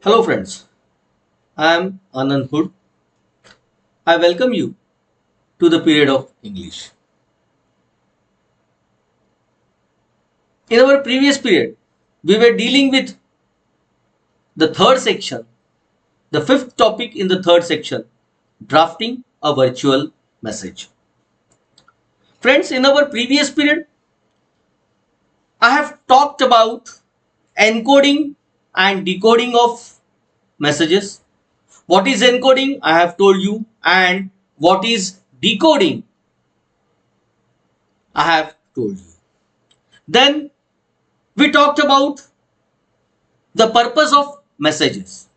Hello friends, I am Anand Hood. I welcome you to the period of English. In our previous period, we were dealing with the third section, the fifth topic in the third section, drafting a virtual message. Friends, in our previous period, I have talked about encoding and decoding of messages. What is encoding? I have told you, and what is decoding? I have told you. Then we talked about the purpose of messages.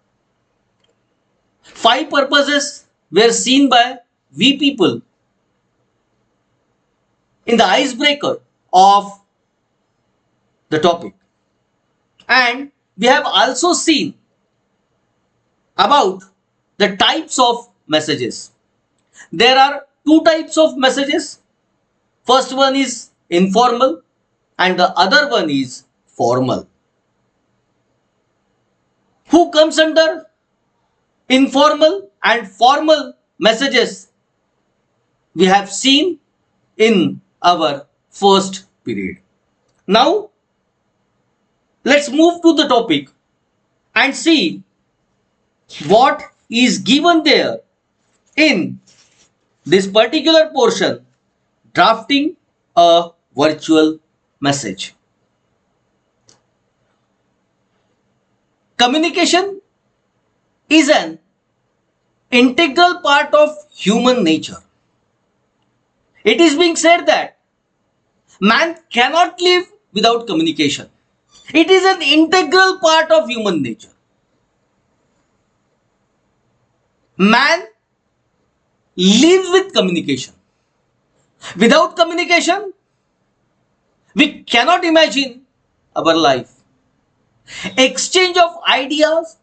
Five purposes were seen by we people in the icebreaker of the topic. And we have also seen about the types of messages. There are two types of messages. First one is informal and the other one is formal. Who comes under informal and formal messages? We have seen in our first period. Now, let's move to the topic and see what is given there in this particular portion, drafting a virtual message. Communication is an integral part of human nature. It is being said that man cannot live without communication. It is an integral part of human nature. Man lives with communication. Without communication, we cannot imagine our life. Exchange of ideas,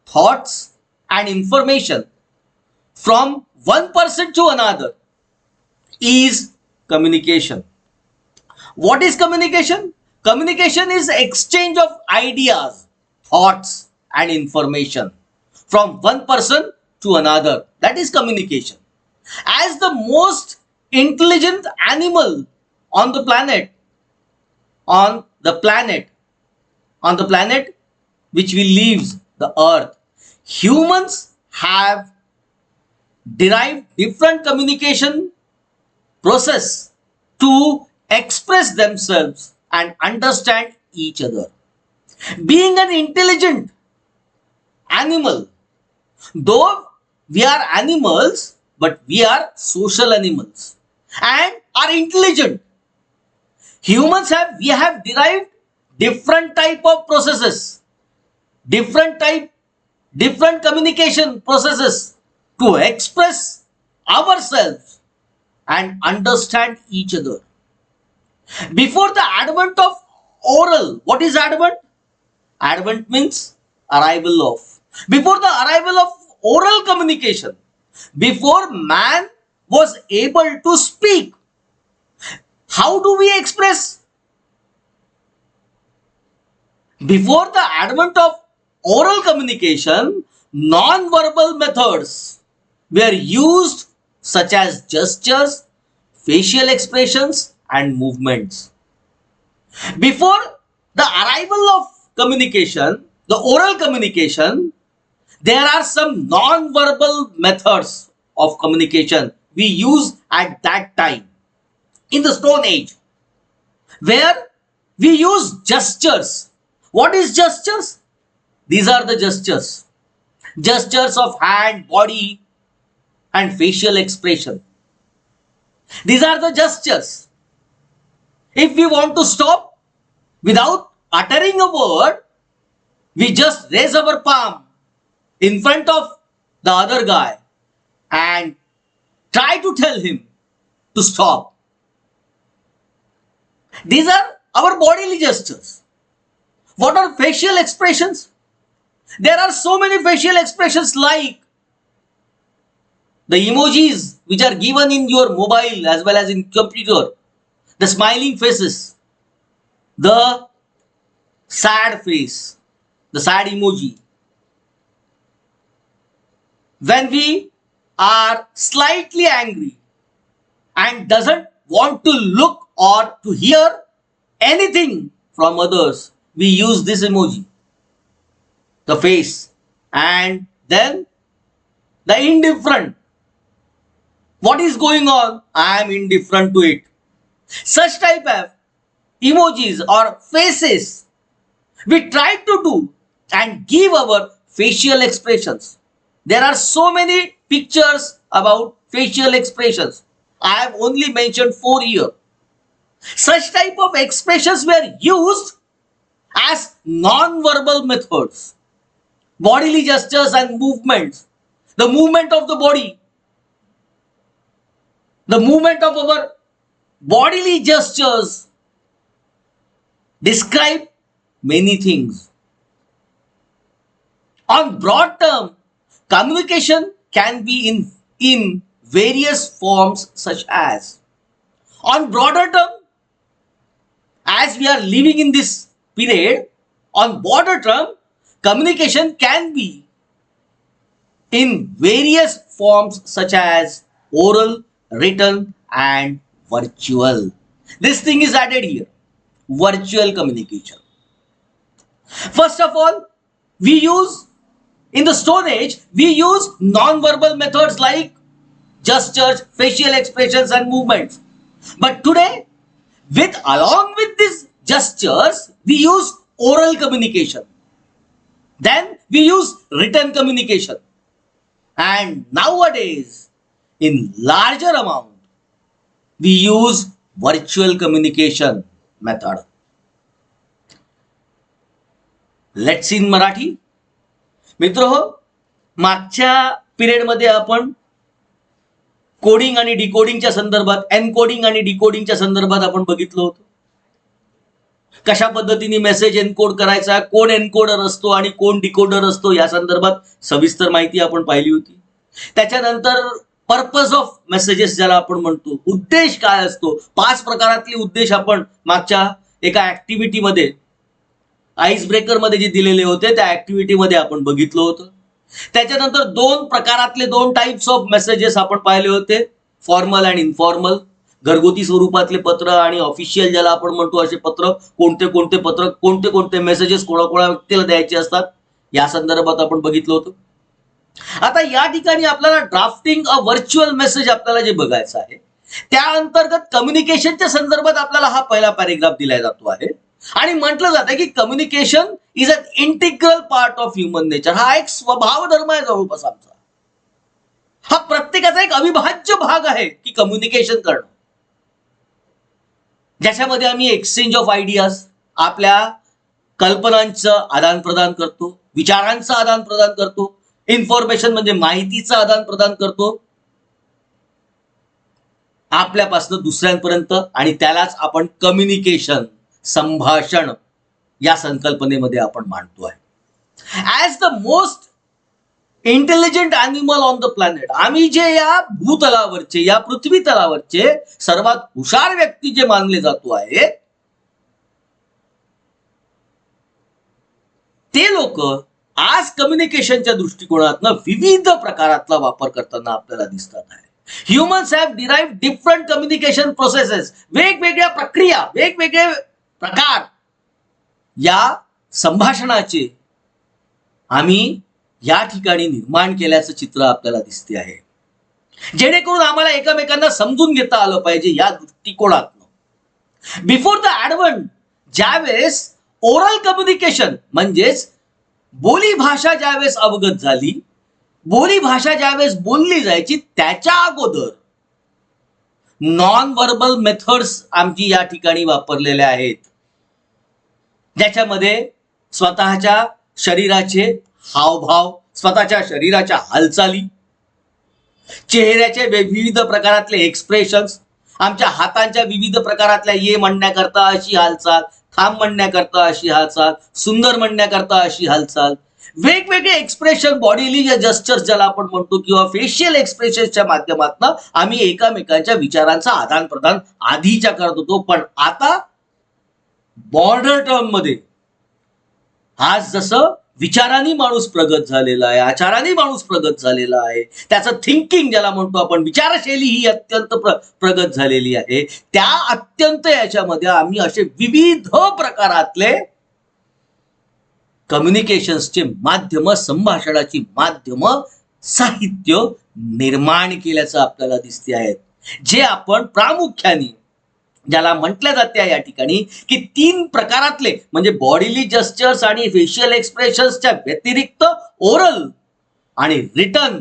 thoughts, and information from one person to another is communication. What is communication? Communication is exchange of ideas, thoughts, and information from one person to another. That is communication. As the most intelligent animal on the planet, on the planet, on the planet which we live, the earth, humans have derived different communication process to express themselves and understand each other. Being an intelligent animal, though we are animals, but we are social animals and are intelligent. We have derived different type of processes, different communication processes to express ourselves and understand each other. Before the advent of oral, what is advent? Advent means arrival of. Before the arrival of oral communication, before man was able to speak, how do we express? Before the advent of oral communication, non-verbal methods were used such as gestures, facial expressions, and movements. Before the arrival of communication, the oral communication, there are some non-verbal methods of communication we use at that time in the Stone Age, where we use gestures. What is gestures? These are the gestures. Gestures of hand, body, and facial expression. These are the gestures. If we want to stop without uttering a word, we just raise our palm in front of the other guy and try to tell him to stop. These are our bodily gestures. What are facial expressions? There are so many facial expressions like the emojis which are given in your mobile as well as in computer, the smiling faces, the sad face, the sad emoji, when we are slightly angry and doesn't want to look or to hear anything from others, we use this emoji, the face. And then the indifferent. What is going on? I am indifferent to it. Such type of emojis or faces we try to do and give our facial expressions. There are so many pictures about facial expressions. I have only mentioned 4 here. Such type of expressions were used as non-verbal methods. Bodily gestures and movements. The movement of the body. The movement of our bodily gestures describe many things. On broad term, communication can be in various forms such as, on broader term, as we are living in this period, on broader term, communication can be in various forms such as oral, written and virtual. This thing is added here, virtual communication. First of all, we use, in the Stone Age, we use non-verbal methods like gestures, facial expressions and movements. But today, along with these gestures, we use oral communication. Then we use written communication. And nowadays, in larger amount, we use virtual communication method. Let's see in Marathi. मित्र हो, मागच्या period मध्ये आपण coding आणि डिकोडिंगच्या संदर्भात, encoding आणि डिकोडिंगच्या संदर्भात आपण बघितलं होतं. कशा पद्धतीने मेसेज एनकोड करायचा, कोण एनकोडर असतो आणि कोण डिकोडर असतो या संदर्भात सविस्तर माहिती आपण पाहिली होती. त्याच्यानंतर पर्पज ऑफ मेसेजेस ज्याला आपण म्हणतो, उद्देश काय असतो, 5 प्रकारातले उद्देश आपण मागच्या एका ऍक्टिव्हिटी मध्ये, आईस ब्रेकर मध्ये जे दिलेले होते त्या ऍक्टिव्हिटी मध्ये आपण बघितलं होतं. त्याच्यानंतर 2 प्रकारातले 2 टाइप्स ऑफ मेसेजेस आपण पाहिले होते, फॉर्मल आणि इनफॉर्मल. घरगुती स्वरूपातले पत्र आणि ऑफिशियल ज्याला आपण म्हणतो असे पत्र, कोणते कोणते पत्र, कोणते कोणते मेसेजेस कोणा व्यक्तीला द्यायचे असतात या संदर्भात आपण बघितलं होतं. आता या ठिकाणी आपल्याला ड्राफ्टिंग अ व्हर्च्युअल मेसेज आपल्याला जे बघायचं आहे, त्या अंतर्गत कम्युनिकेशनच्या संदर्भात आपल्याला हा पहिला पॅरेग्राफ दिला जातो आहे आणि म्हटलं जातं की communication is an integral part of human nature. हा एक स्वभाव धर्म आहे जवळपास आमचा. हा प्रत्येकाचा एक अविभाज्य भाग आहे की कम्युनिकेशन करणं, ज्याच्यामध्ये आम्ही एक्सचेंज ऑफ आयडियाज, आपल्या कल्पनांचं आदान प्रदान करतो, विचारांचं आदान प्रदान करतो, इन्फॉर्मेशन म्हणजे माहितीचं आदान प्रदान करतो आपल्यापासून दुसऱ्यांपर्यंत, आणि त्यालाच आपण कम्युनिकेशन, संभाषण या संकल्पनेमध्ये आपण मांडतो आहे. As the most intelligent animal on the planet, आम्ही जे या भूतलावरचे, या पृथ्वी तलावरचे सर्वात हुशार व्यक्ती जे मानले जातो आहे, ते लोक आज कम्युनिकेशनच्या दृष्टिकोनातून विविध प्रकारातला वापर करताना आपल्याला दिसतात आहे. Humans have derived different communication processes. वेगवेगळ्या प्रक्रिया, वेगवेगळे प्रकार या संभाषणाचे आम्ही या ठिकाणी निर्माण केल्याचं चित्र आपल्याला दिसते आहे, जेणेकरून आम्हाला एकमेकांना समजून घेता आलं पाहिजे या दृष्टिकोनातून. बिफोर द ॲडव्हंट, ज्यावेळेस ओरल कम्युनिकेशन म्हणजेच बोली भाषा ज्यावेळेस अवगत झाली, बोली भाषा ज्यावेळेस बोलली जायची, त्याच्या अगोदर नॉन व्हर्बल मेथड्स आमची या ठिकाणी वापरलेल्या आहेत, ज्याच्यामध्ये स्वतःच्या शरीराचे हावभाव, स्वतःच्या शरीराच्या हालचाली, चेहऱ्याचे विविध प्रकारातले एक्सप्रेशन्स, आमच्या हातांच्या विविध प्रकारातल्या ये म्हणण्याकरता अशी हालचाल, थांब म्हणण्याकरता अशी हालचाल, सुंदर म्हणण्याकरता अशी हालचाल, वेगवेगळे एक्सप्रेशन, बॉडीली जस्चर्स ज्याला आपण म्हणतो, किंवा फेशियल एक्सप्रेशनच्या माध्यमातून आम्ही एकमेकांच्या विचारांचा आदान प्रदान आधीच्या करत होतो. पण आता बॉर्डर टर्म मध्ये आज जसं विचारांनी माणूस प्रगत झालेला आहे, आचारांनी माणूस प्रगत झालेला आहे, त्याचं थिंकिंग ज्याला म्हणतो आपण, विचारशैली ही अत्यंत प्रगत झालेली आहे. त्या अत्यंत याच्यामध्ये आम्ही असे विविध प्रकारातले कम्युनिकेशन्सचे माध्यम, संभाषणाची माध्यम, साहित्य निर्माण केल्याचं आपल्याला दिसते आहेत, जे आपण प्रामुख्याने ज्याला म्हटलं जाते या ठिकाणी की 3 प्रकारातले म्हणजे बॉडीली जस्चर्स आणि फेशियल एक्सप्रेशन्सच्या व्यतिरिक्त ओरल आणि रिटन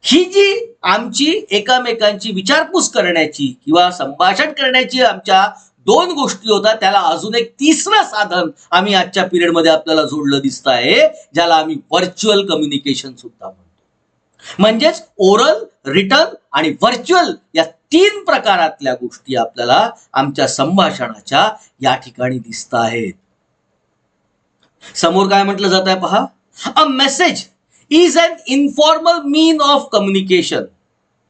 ही जी आमची एकमेकांची विचारपूस करण्याची किंवा संभाषण करण्याची आमच्या 2 गोष्टी होतात, त्याला अजून एक तिसरं साधन आम्ही आजच्या पिरियडमध्ये आपल्याला जोडलं दिसत आहे, ज्याला आम्ही व्हर्च्युअल कम्युनिकेशन सुद्धा म्हणतो. म्हणजेच ओरल, रिटन आणि व्हर्च्युअल या 3 प्रकारातल्या गोष्टी आपल्याला आमच्या संभाषणाच्या या ठिकाणी दिसत आहेत. समोर काय म्हटलं जात आहे पहा, a message is an informal mean of communication.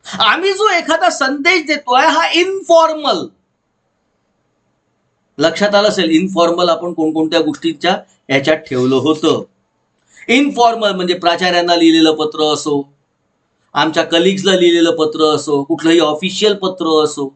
आम्ही जो एखादा संदेश देतोय हा इनफॉर्मल, लक्षात आलं असेल इनफॉर्मल आपण कोणकोणत्या गोष्टींच्या याच्यात ठेवलं होतं. इनफॉर्मल म्हणजे प्राचार्यांना लिहिलेलं पत्र असो, आमच्या कलिग्सला लिहिलेलं पत्र असो, कुठलंही ऑफिशियल पत्र असो,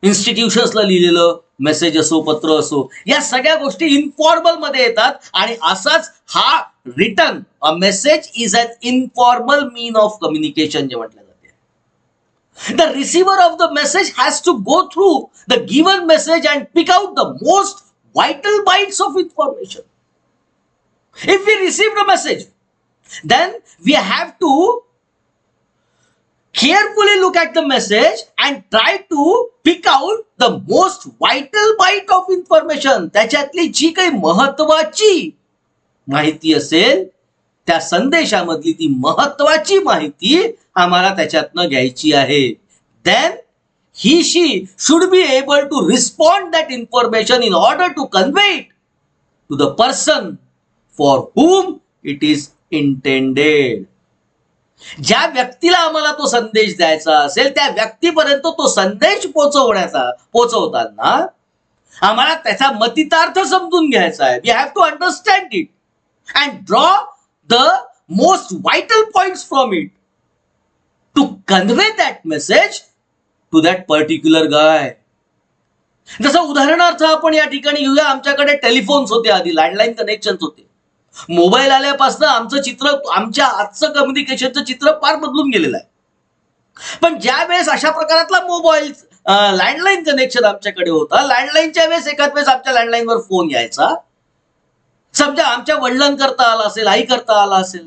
इन्स्टिट्यूशन्सला लिहिलेलं मेसेज असो, पत्र असो, या सगळ्या गोष्टी इनफॉर्मल मध्ये येतात. आणि असाच हा written, a message is an informal mean of communication जे म्हटलं जाते. The receiver of the message has to go through the given message and pick out the most vital bites of information. If we received a message, then we have to carefully look at the message and try to pick out the most vital bite of information. त्याच्यातली जी काही महत्वाची माहिती असेल, त्या संदेशामधली ती महत्वाची माहिती आम्हाला त्याच्यातनं घ्यायची आहे. Then he she should be able to respond that information in order to convey it to the person for whom it is intended. ज्या व्यक्तीला आम्हाला तो संदेश द्यायचा असेल त्या व्यक्तीपर्यंत तो संदेश पोहोचवताना आम्हाला त्याचा मतितार्थ समजून घ्यायचा आहे. We have to understand it and draw the most vital points from it to convey that message to that particular guy. जसं उदाहरणार्थ आपण या ठिकाणी घेऊया, आमच्याकडे टेलिफोन्स होते, आधी लँडलाईन कनेक्शन होते. मोबाईल आल्यापासून आमचं चित्र, आमच्या आजचं कम्युनिकेशनचं चित्र फार बदलून गेलेलं आहे. पण ज्या वेळेस अशा प्रकारातला मोबाईल लँडलाईन कनेक्शन आमच्याकडे होता, लँडलाईनच्या वेळेस एखाद वेळेस आमच्या लँडलाईनवर फोन यायचा, समजा आमच्या वडिलांकरता आला असेल, आई करता आला असेल,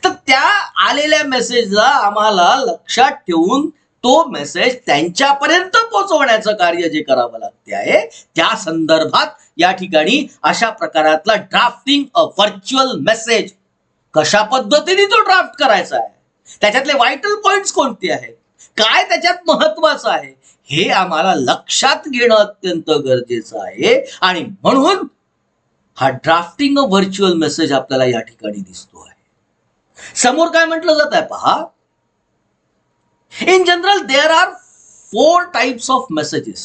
तर त्या आलेल्या मेसेजला आम्हाला लक्षात ठेवून तो मेसेज त्यांच्यापर्यंत पोहोचवण्याचं कार्य जे करावं लागते आहे, त्या संदर्भात या ठिकाणी अशा प्रकारातला ड्राफ्टिंग अ व्हर्च्युअल मेसेज, कशा पद्धतीने तो ड्राफ्ट करायचा आहे, त्याच्यातले व्हायटल पॉइंट्स कोणते आहेत, काय त्याच्यात महत्वाचं आहे, हे आम्हाला लक्षात घेणं अत्यंत गरजेचं आहे. आणि म्हणून हा ड्राफ्टिंग अ व्हर्च्युअल मेसेज आपल्याला या ठिकाणी दिसतो आहे. समोर काय म्हटलं जात आहे पहा, in general there are 4 types of messages.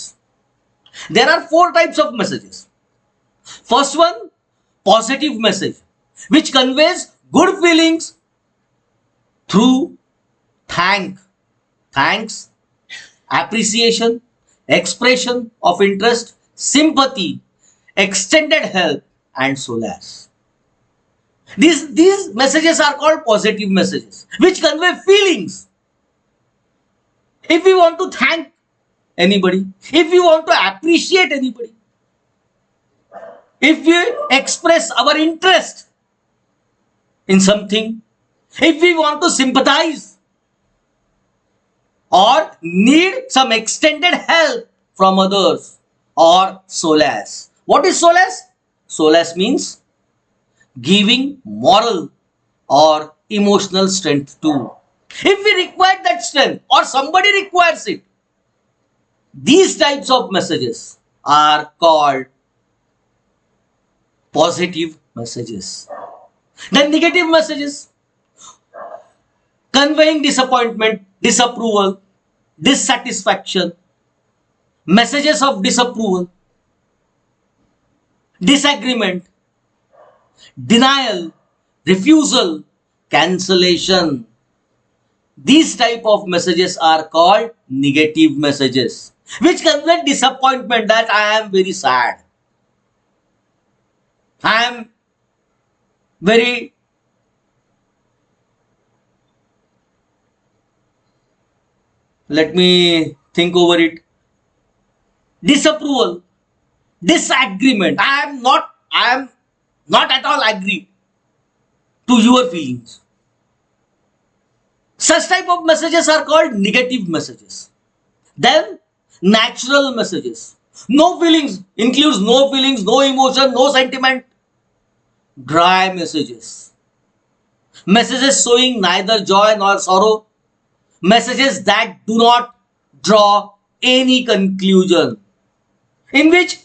There are 4 types of messages. First one, positive message, which conveys good feelings through thanks, appreciation, expression of interest, sympathy, extended help and solace. These messages are called positive messages, which convey feelings. If we want to thank anybody, if we want to appreciate anybody, if we express our interest in something, if we want to sympathize or need some extended help from others, or solace. What is solace? Solace means giving moral or emotional strength to. If we require that strength or somebody requires it, these types of messages are called positive messages. Then negative messages, conveying disappointment, disapproval, dissatisfaction, messages of disapproval, disagreement, denial, refusal, cancellation. These type of messages are called negative messages, which convey disappointment that I am very sad. I am very let me think over it. Disapproval, disagreement. I am not at all agree to your feelings. Such type of messages are called negative messages. Then natural messages. No feelings includes no feelings, no emotion, no sentiment. Dry messages. Messages showing neither joy nor sorrow. Messages that do not draw any conclusion. In which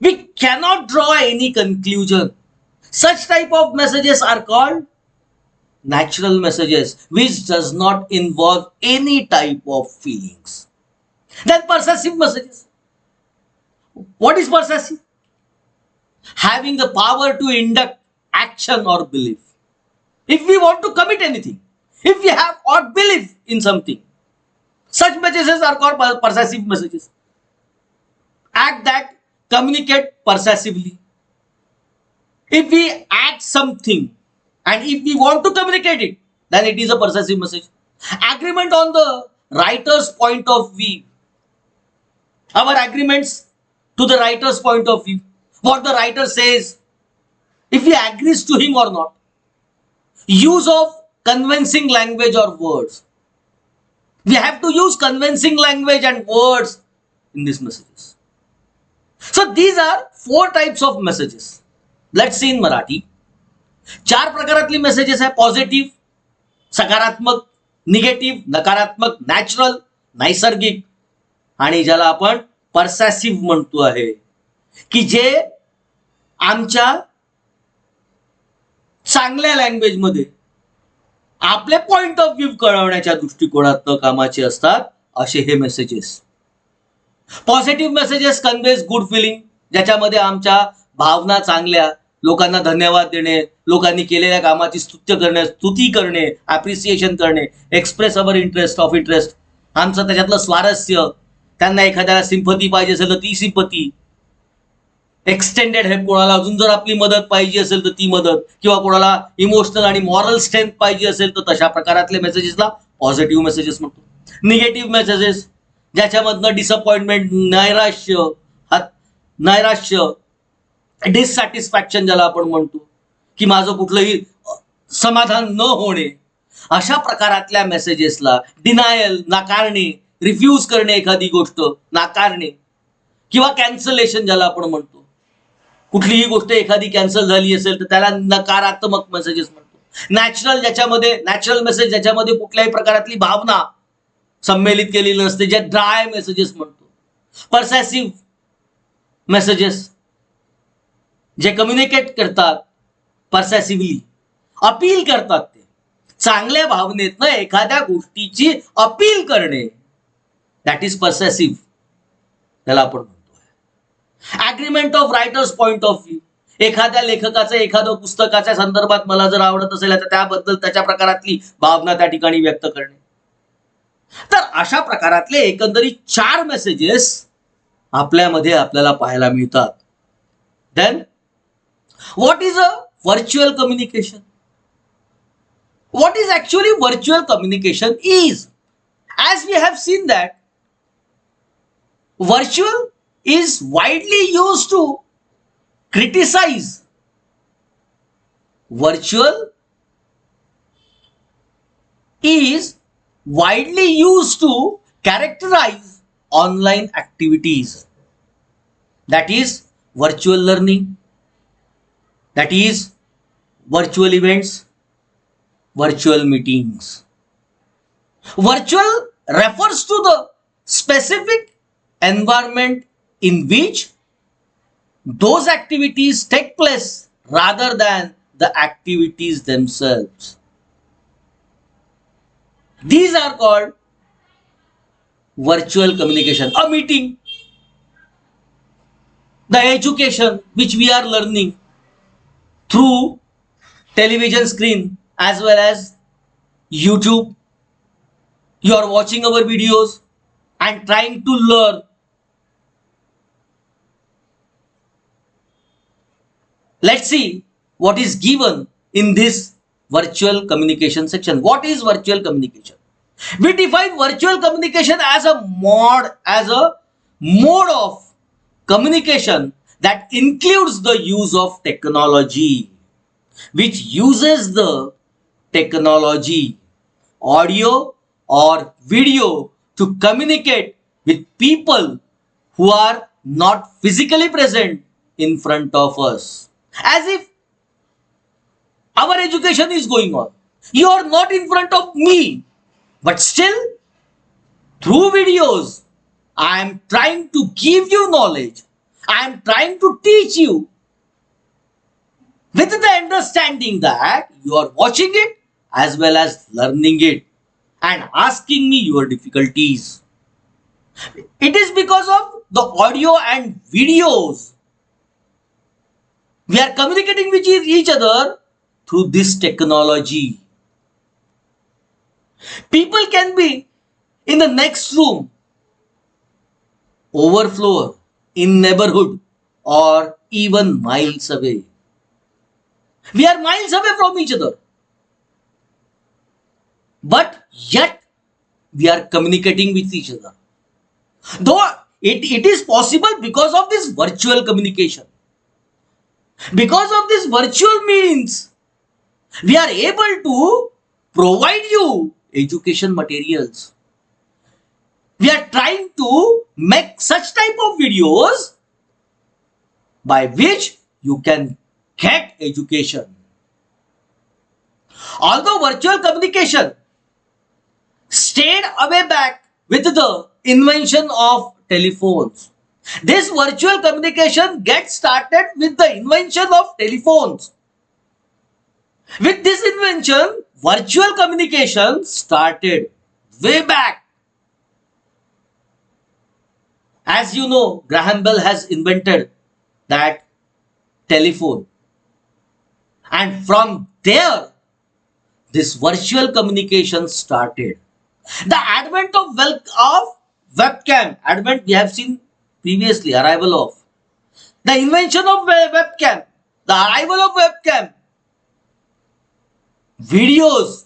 we cannot draw any conclusion. Such type of messages are called natural messages, which does not involve any type of feelings. Then possessive messages. What is possessive? Having the power to induct action or belief. If we want to commit anything, if we have or believe in something, such messages are called possessive messages. Act that communicate persuasively. If we act something and if we want to communicate it, then it is a persuasive message. Agreement on the writer's point of view. Our agreements to the writer's point of view. What the writer says, if we agrees to him or not. Use of convincing language or words. We have to use convincing language and words in these messages. So these are 4 types of messages. Let's see in Marathi. 4 प्रकारातली messages आहे. Positive, सकारात्मक, negative, नकारात्मक, natural, नैसर्गिक आणि ज्याला आपण परसॅसिव्ह म्हणतो आहे, की जे आमच्या चांगल्या लँग्वेज मध्ये आपले पॉइंट ऑफ व्ह्यू कळवण्याच्या दृष्टिकोनातून कामाचे असतात असे हे messages. Positive messages conveys good feeling, ज्याच्यामध्ये आमच्या भावना चांगल्या, लोकांना धन्यवाद देणे, लोकांनी केलेल्या कामाची स्तुती करणे, अप्रिसिएशन करणे, express our interest of interest, आमचं त्याच्यातलं स्वारस्य, त्यांना एखाद्याला सिंपती पाहिजे असेल तर ती सिंपती, एक्सटेंडेड हेल्प, कोणाला अजून जर आपली मदत पाहिजे असेल तर ती मदत, किंवा कोणाला इमोशनल आणि मॉरल स्ट्रेंथ पाहिजे असेल तर तशा प्रकारातले मेसेजेसला पॉझिटिव्ह मेसेजेस म्हणतो. निगेटिव्ह मेसेजेस ज्याच्यामधनं डिसअपॉइंटमेंट, नैराश्य, डिससॅटिस्फॅक्शन ज्याला आपण म्हणतो, की माझं कुठलंही समाधान न होणे, अशा प्रकारातल्या मेसेजेसला डिनायल, नाकारणे, रिफ्यूज करणे, एखादी गोष्ट नाकारणे, किंवा कॅन्सलेशन ज्याला आपण म्हणतो, कुठलीही गोष्ट एखादी कॅन्सल झाली असेल तर त्याला नकारात्मक मेसेजेस म्हणतो. नॅचरल मेसेज ज्याच्यामध्ये कुठल्याही प्रकारातली भावना संमेलित केलेली नसते, जे ड्राय मेसेजेस म्हणतो. परसॅसिव्ह मेसेजेस जे कम्युनिकेट करतात परसॅसिव्हली, अपील करतात, ते चांगल्या भावनेतनं एखाद्या गोष्टीची अपील करणे, दॅट इज परसॅसिव्ह, त्याला आपण म्हणतो. Agreement of writers point of view, एखाद्या लेखकाचं एखादं पुस्तकाच्या संदर्भात मला जर आवडत असेल तर त्याबद्दल त्याच्या प्रकारातली भावना त्या ठिकाणी व्यक्त करणे. तर अशा प्रकारातले एकंदरीत 4 मेसेजेस आपल्यामध्ये आपल्याला पाहायला मिळतात. Then what is a virtual communication? What is actually virtual communication is, as we have seen that virtual is widely used to criticize. Virtual is widely used to characterize online activities. That is virtual learning, that is virtual events, virtual meetings. Virtual refers to the specific environment in which those activities take place rather than the activities themselves. These are called virtual communication. A meeting, the education which we are learning through television screen as well as YouTube. You are watching our videos and trying to learn. Let's see what is given in this virtual communication section. What is virtual communication? We define virtual communication as a mode of communication that includes the use of technology, which uses the technology, audio or video, to communicate with people who are not physically present in front of us. As if our education is going on. You are not in front of me, but still, through videos, I am trying to give you knowledge. I am trying to teach you with the understanding that you are watching it as well as learning it and asking me your difficulties. It is because of the audio and videos. We are communicating with each other through this technology. People can be in the next room, overflow, in neighborhood, or even miles away. We are miles away from each other. But yet, we are communicating with each other. Though it is possible because of this virtual communication. Because of this virtual means, we are able to provide you education materials. We are trying to make such type of videos by which you can get education. Although virtual communication stayed away back with the invention of telephones, this virtual communication gets started with the invention of telephones. With this invention, virtual communication started way back. As you know, Graham Bell has invented that telephone. And from there, this virtual communication started. The advent of webcam, advent we have seen previously, arrival of. The invention of webcam, the arrival of webcam, videos,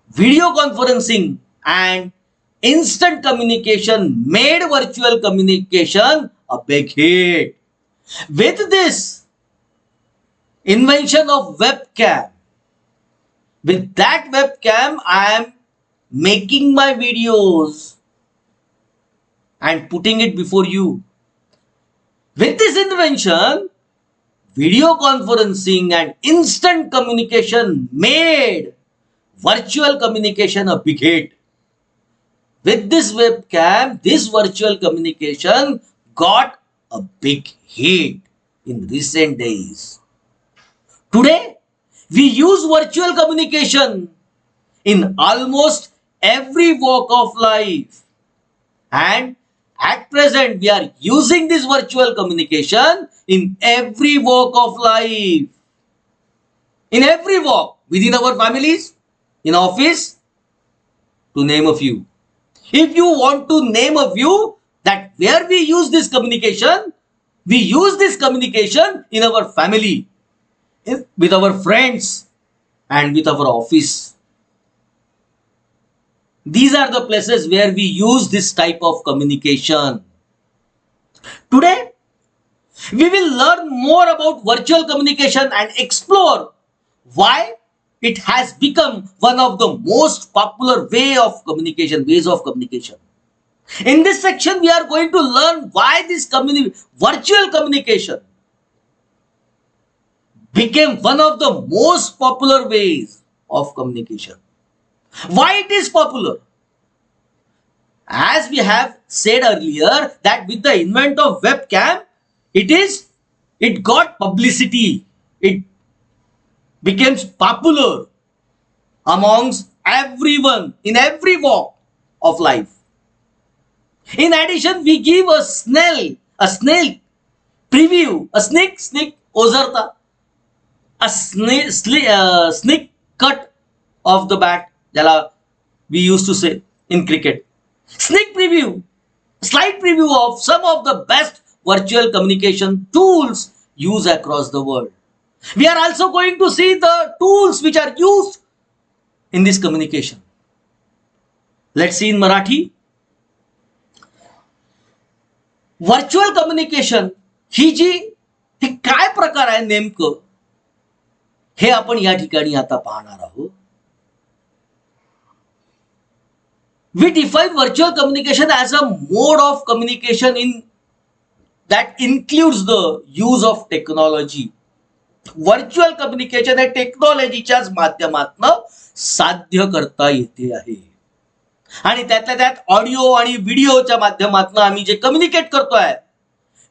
video conferencing and instant communication made virtual communication a big hit. With this invention of webcam, with that webcam, I am making my videos and putting it before you. With this invention, video conferencing and instant communication made virtual communication a big hit. With this webcam, this virtual communication got a big hit in recent days. Today, we use virtual communication in almost every walk of life. And at present, we are using this virtual communication in every walk of life. In every walk, within our families, in office, to name a few. If you want to name a few that where we use this communication, we use this communication in our family, with our friends, and with our office. These are the places where we use this type of communication. Today, we will learn more about virtual communication and explore why it has become one of the most popular ways of communication. In this section, we are going to learn why this virtual communication became one of the most popular ways of communication. Why it is popular? As we have said earlier, that with the invent of webcam, it got publicity. It becomes popular amongst everyone in every walk of life. In addition, we give a sneak preview, a sneak ozarta a sneak cut of the bat, ज्याला we used to say in cricket. Sneak preview, slight preview of some of the best virtual communication tools used across the world. We are also going to see the tools which are used in this communication. Let's see in Marathi. Virtual communication ही काय प्रकार आहे नेमकं, हे आपण या ठिकाणी आता पाहणार आहोत. We define virtual communication as a mode of communication that includes the use of technology. Virtual communication हे टेक्नॉलॉजीच्याच माध्यमातून साध्य करता येते आहे. आणि त्यातल्या त्यात ऑडिओ आणि व्हिडिओच्या माध्यमातून आम्ही जे कम्युनिकेट करतोय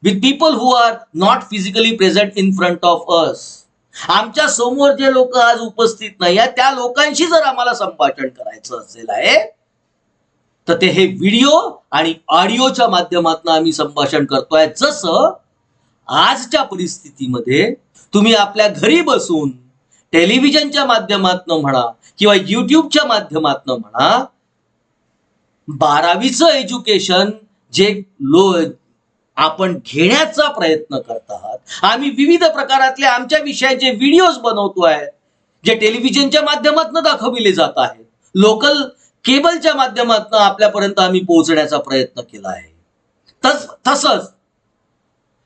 with people who are not physically present in front of us. आमच्या समोर जे लोक आज उपस्थित नाही आहेत त्या लोकांशी जर आम्हाला संभाषण करायचं असेल आहे तर ते हे व्हिडिओ आणि ऑडिओच्या माध्यमातून आम्ही संभाषण करतोय. जसं आजच्या परिस्थितीमध्ये तुम्ही आपल्या घरी बसून टेलिव्हिजनच्या माध्यमातून म्हणा किंवा युट्यूबच्या माध्यमातून म्हणा 12वीचं एज्युकेशन जे आपण घेण्याचा प्रयत्न करत आहात. आम्ही विविध प्रकारातले आमच्या विषयाचे व्हिडिओज बनवतोय जे टेलिव्हिजनच्या माध्यमातून दाखविले जात आहेत. लोकल केबलच्या माध्यमातून आपल्यापर्यंत आम्ही पोहोचण्याचा प्रयत्न केला आहे. तसंच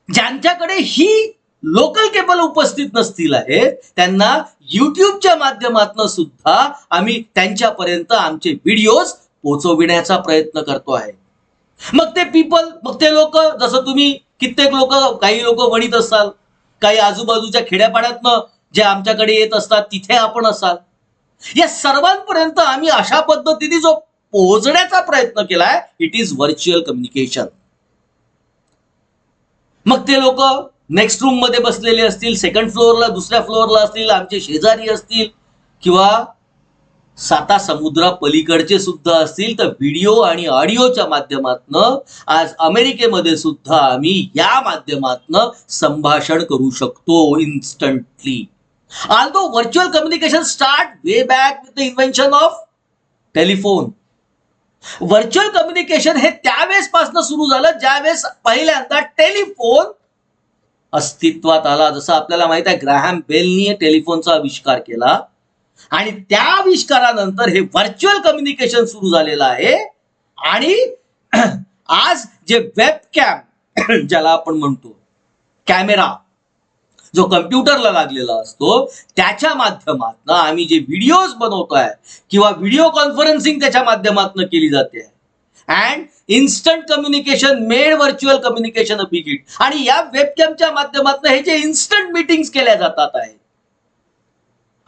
ज्यांच्याकडे ही लोकल केबल उपस्थित नसतील आहेत त्यांना युट्यूबच्या माध्यमातून सुद्धा आम्ही त्यांच्यापर्यंत आमचे व्हिडिओज पोहोचविण्याचा प्रयत्न करतो आहे. मग ते लोक जसं तुम्ही कित्येक लोक, काही लोक वणीत असाल, काही आजूबाजूच्या खेड्यापाड्यातनं जे आमच्याकडे येत असतात तिथे आपण असाल. या सर्वांपर्यंत आम्ही अशा पद्धतीने जो पोहोचण्याचा प्रयत्न केलाय इट इज व्हर्च्युअल कम्युनिकेशन. मग ते लोक नेक्स्ट रूम मध्ये बसलेले असतील, सेकंड फ्लोअरला, दुसऱ्या फ्लोअरला असतील, आमचे शेजारी असतील किंवा 7 समुद्रा पलीकडचे सुद्धा असतील, तर व्हिडिओ आणि ऑडिओच्या माध्यमातून आज अमेरिकेमध्ये सुद्धा आम्ही या माध्यमातून संभाषण करू शकतो instantly. Although virtual communication start way back with the invention of telephone. Virtual communication हे त्यावेळेसपासून सुरू झालं ज्यावेळेस पहिल्यांदा टेलिफोन अस्तित्वात आला. जसं आपल्याला माहित आहे ग्रॅहम बेलनी टेलिफोनचा आविष्कार केला आणि त्या आविष्कारानंतर हे व्हर्च्युअल कम्युनिकेशन सुरू झालेलं आहे. आणि आज जे वेबकॅम ज्याला आपण म्हणतो, कॅमेरा जो कम्प्युटरला लागलेला असतो त्याच्या माध्यमातून आम्ही जे व्हिडिओज बनवतोय किंवा व्हिडिओ कॉन्फरन्सिंग त्याच्या माध्यमातून केली जाते. And instant communication made virtual communication a big hit. आणि या वेबकॅमच्या माध्यमातून हे जे इन्स्टंट मीटिंग्स केल्या जातात आहेत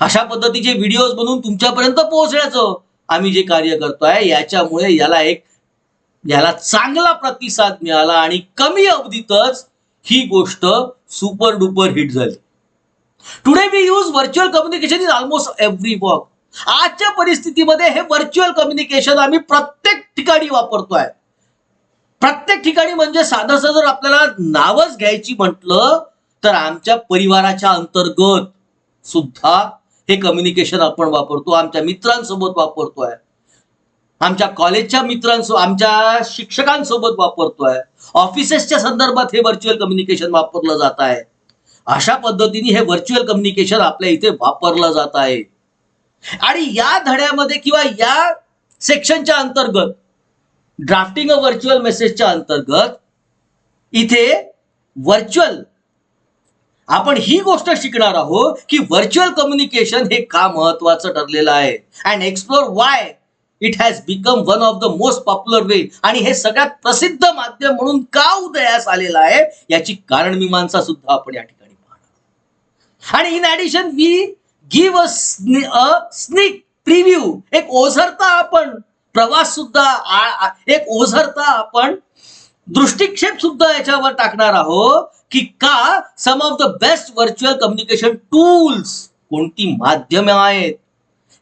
अशा पद्धतीचे व्हिडिओज बनवून तुमच्यापर्यंत पोहोचण्याचं आम्ही जे कार्य करतोय याच्यामुळे याला चांगला प्रतिसाद मिळाला आणि कमी अवधीतच ही गोष्ट सुपर डुपर हिट झाली. Today we use virtual communication in almost every walk. आजच्या परिस्थितीमध्ये हे व्हर्च्युअल कम्युनिकेशन आम्ही प्रत्येक ठिकाणी वापरतोय. प्रत्येक ठिकाणी म्हणजे साधं जर आपल्याला नावच घ्यायची म्हटलं तर आमच्या परिवाराच्या अंतर्गत सुद्धा हे कम्युनिकेशन आपण वापरतो. आमच्या मित्रांसोबत वापरतोय, आमच्या कॉलेजच्या मित्रांसोबत, आमच्या शिक्षकांसोबत वापरतोय, ऑफिसेसच्या संदर्भात हे व्हर्च्युअल कम्युनिकेशन वापरलं जात आहे. अशा पद्धतीने हे व्हर्च्युअल कम्युनिकेशन आपल्या इथे वापरलं जात आहे. आणि या धड्यामध्ये किंवा या सेक्शनच्या अंतर्गत ड्राफ्टिंग अ व्हर्च्युअल मेसेजच्या अंतर्गत इथे व्हर्च्युअल आपण ही गोष्ट शिकणार आहोत की व्हर्च्युअल कम्युनिकेशन हे का महत्वाचं ठरलेलं आहे. And explore why it has become one of the most popular way. आणि हे सगळ्यात प्रसिद्ध माध्यम म्हणून का उदयास आलेलं आहे याची कारण मीमांसा सुद्धा आपण या ठिकाणी पाहणार. आणि in addition we give a sneak preview, एक ओझरता आपण प्रवास सुद्धा, एक ओझरता आपण दृष्टिक्षेप सुद्धा याच्यावर टाकणार आहोत की का some of the best virtual communication tools, कोणती माध्यमे आहेत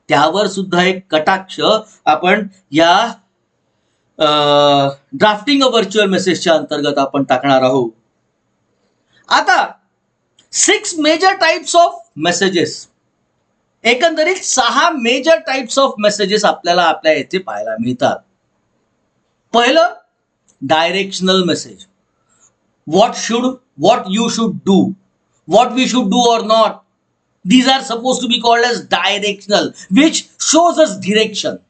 त्यावर सुद्धा एक कटाक्ष आपण या ड्राफ्टिंग अ व्हर्च्युअल मेसेजच्या अंतर्गत आपण टाकणार आहोत. आता 6 मेजर टाइप्स ऑफ मेसेजेस. एकंदरीत 6 मेजर टाइप्स ऑफ मेसेजेस आपल्याला आपल्या येथे पाहायला मिळतात. पहिलं, directional message. what you should do, what we should do or not. These are supposed to be called as directional, which shows us direction.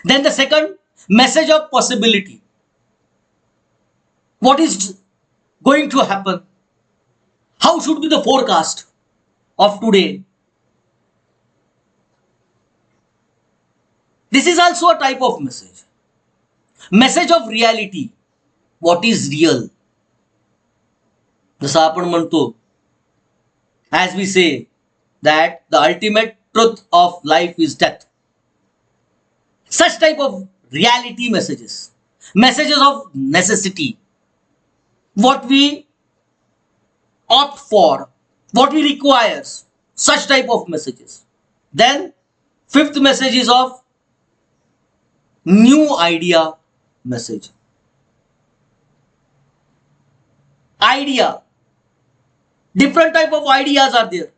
Then the second, message of possibility. What is going to happen? How should be the forecast of today? This is also a type of message. Message of reality. What is real? जसं आपण म्हणतो, as we say that the ultimate truth of life is death. Such type of reality messages. Messages of necessity. What we opt for, what we require. Such type of messages. Then fifth message is of new idea message. Idea. Different type of ideas are there.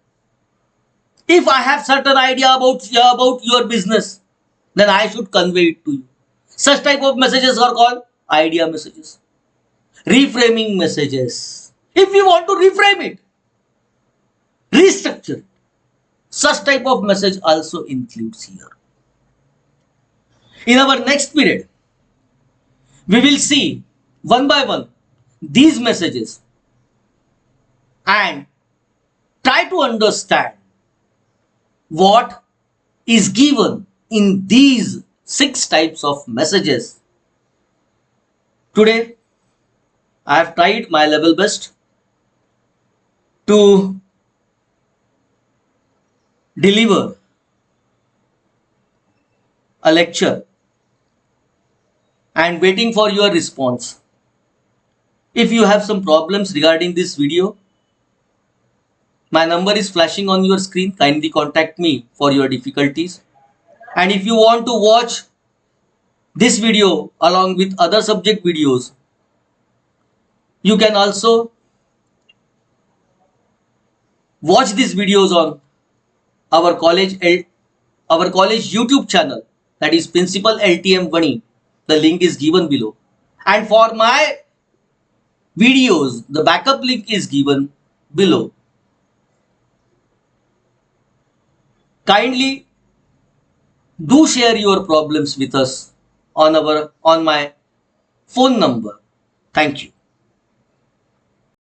If I have certain idea about your business, then I should convey it to you. Such type of messages are called idea messages. Reframing messages. If you want to reframe it, restructure it, such type of message also includes here. In our next period, we will see one by one these messages and try to understand what is given in these 6 types of messages. Today, I have tried my level best to deliver a lecture and waiting for your response. If you have some problems regarding this video, my number is flashing on your screen. Kindly contact me for your difficulties. And if you want to watch this video along with other subject videos, you can also watch these videos on our college YouTube channel, that is Principal LTM Vani. The link is given below. And for my videos, the backup link is given below. Kindly do share your problems with us on my phone number. Thank you.